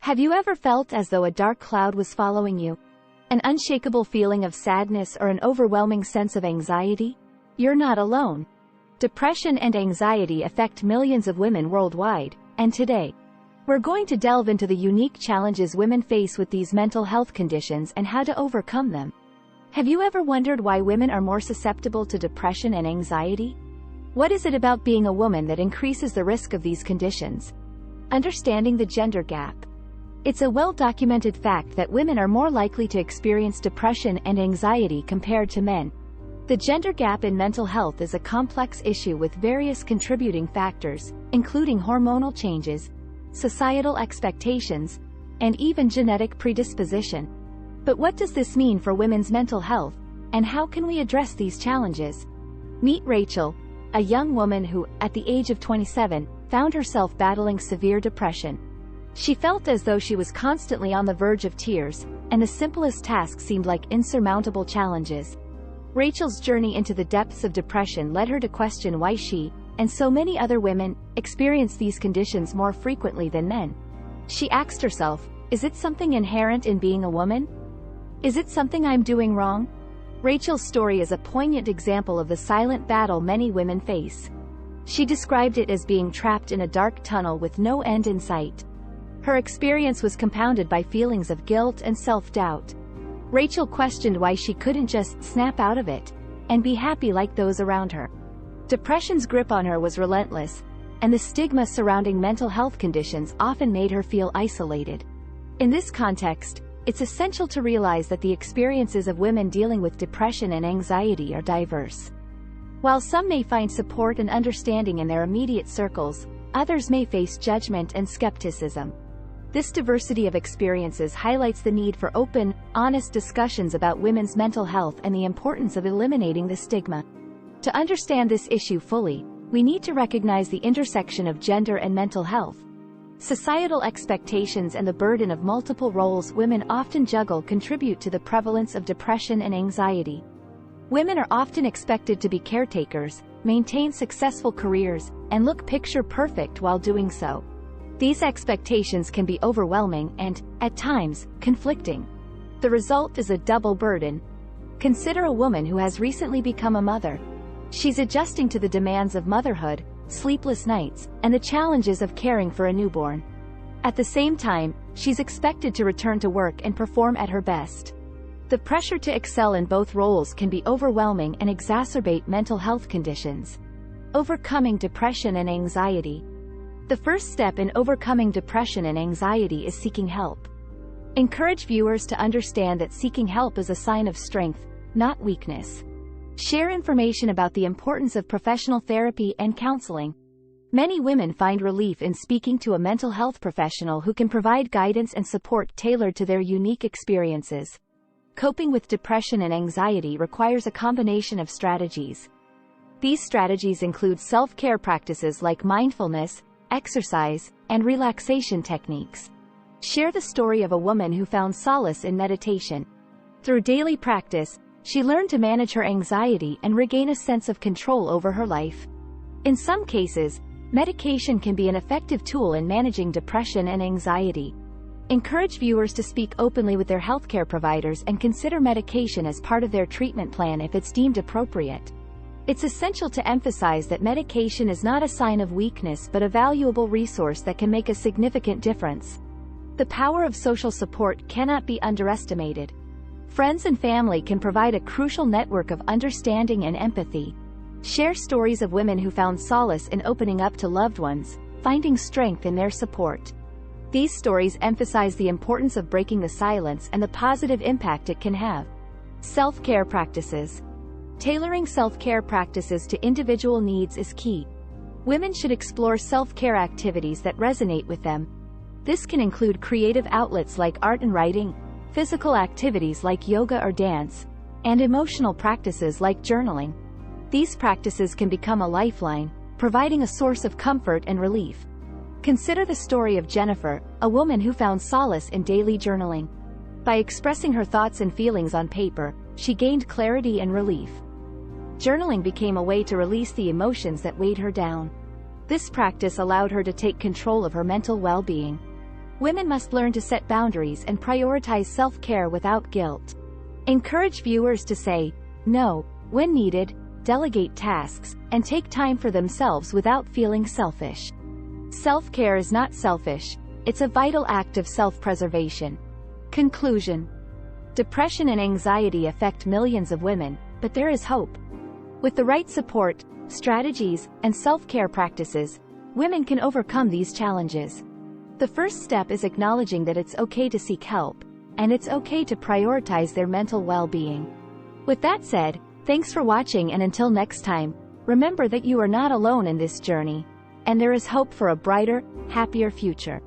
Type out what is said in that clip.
Have you ever felt as though a dark cloud was following you? An unshakable feeling of sadness or an overwhelming sense of anxiety? You're not alone. Depression and anxiety affect millions of women worldwide, and today, we're going to delve into the unique challenges women face with these mental health conditions and how to overcome them. Have you ever wondered why women are more susceptible to depression and anxiety? What is it about being a woman that increases the risk of these conditions? Understanding the gender gap. It's a well-documented fact that women are more likely to experience depression and anxiety compared to men. The gender gap in mental health is a complex issue with various contributing factors, including hormonal changes, societal expectations, and even genetic predisposition. But what does this mean for women's mental health, and how can we address these challenges? Meet Rachel, a young woman who, at the age of 27, found herself battling severe depression. She felt as though she was constantly on the verge of tears, and the simplest tasks seemed like insurmountable challenges. Rachel's journey into the depths of depression led her to question why she, and so many other women, experience these conditions more frequently than men. She asked herself, is it something inherent in being a woman? Is it something I'm doing wrong? Rachel's story is a poignant example of the silent battle many women face. She described it as being trapped in a dark tunnel with no end in sight. Her experience was compounded by feelings of guilt and self-doubt. Rachel questioned why she couldn't just snap out of it and be happy like those around her. Depression's grip on her was relentless, and the stigma surrounding mental health conditions often made her feel isolated. In this context, it's essential to realize that the experiences of women dealing with depression and anxiety are diverse. While some may find support and understanding in their immediate circles, others may face judgment and skepticism. This diversity of experiences highlights the need for open, honest discussions about women's mental health and the importance of eliminating the stigma. To understand this issue fully, we need to recognize the intersection of gender and mental health. Societal expectations and the burden of multiple roles women often juggle contribute to the prevalence of depression and anxiety. Women are often expected to be caretakers, maintain successful careers, and look picture perfect while doing so. These expectations can be overwhelming and, at times, conflicting. The result is a double burden. Consider a woman who has recently become a mother. She's adjusting to the demands of motherhood, sleepless nights, and the challenges of caring for a newborn. At the same time, she's expected to return to work and perform at her best. The pressure to excel in both roles can be overwhelming and exacerbate mental health conditions. Overcoming depression and anxiety. The first step in overcoming depression and anxiety is seeking help. Encourage viewers to understand that seeking help is a sign of strength, not weakness. Share information about the importance of professional therapy and counseling. Many women find relief in speaking to a mental health professional who can provide guidance and support tailored to their unique experiences. Coping with depression and anxiety requires a combination of strategies. These strategies include self-care practices like mindfulness, exercise, and relaxation techniques. Share the story of a woman who found solace in meditation. Through daily practice, she learned to manage her anxiety and regain a sense of control over her life. In some cases, medication can be an effective tool in managing depression and anxiety. Encourage viewers to speak openly with their healthcare providers and consider medication as part of their treatment plan if it's deemed appropriate. It's essential to emphasize that medication is not a sign of weakness but a valuable resource that can make a significant difference. The power of social support cannot be underestimated. Friends and family can provide a crucial network of understanding and empathy. Share stories of women who found solace in opening up to loved ones, finding strength in their support. These stories emphasize the importance of breaking the silence and the positive impact it can have. Self-care practices. Tailoring self-care practices to individual needs is key. Women should explore self-care activities that resonate with them. This can include creative outlets like art and writing, physical activities like yoga or dance, and emotional practices like journaling. These practices can become a lifeline, providing a source of comfort and relief. Consider the story of Jennifer, a woman who found solace in daily journaling. By expressing her thoughts and feelings on paper, she gained clarity and relief. Journaling became a way to release the emotions that weighed her down. This practice allowed her to take control of her mental well-being. Women must learn to set boundaries and prioritize self-care without guilt. Encourage viewers to say no when needed, delegate tasks, and take time for themselves without feeling selfish. Self-care is not selfish, it's a vital act of self-preservation. Conclusion. Depression and anxiety affect millions of women, but there is hope. With the right support, strategies, and self-care practices, women can overcome these challenges. The first step is acknowledging that it's okay to seek help, and it's okay to prioritize their mental well-being. With that said, thanks for watching, and until next time, remember that you are not alone in this journey, and there is hope for a brighter, happier future.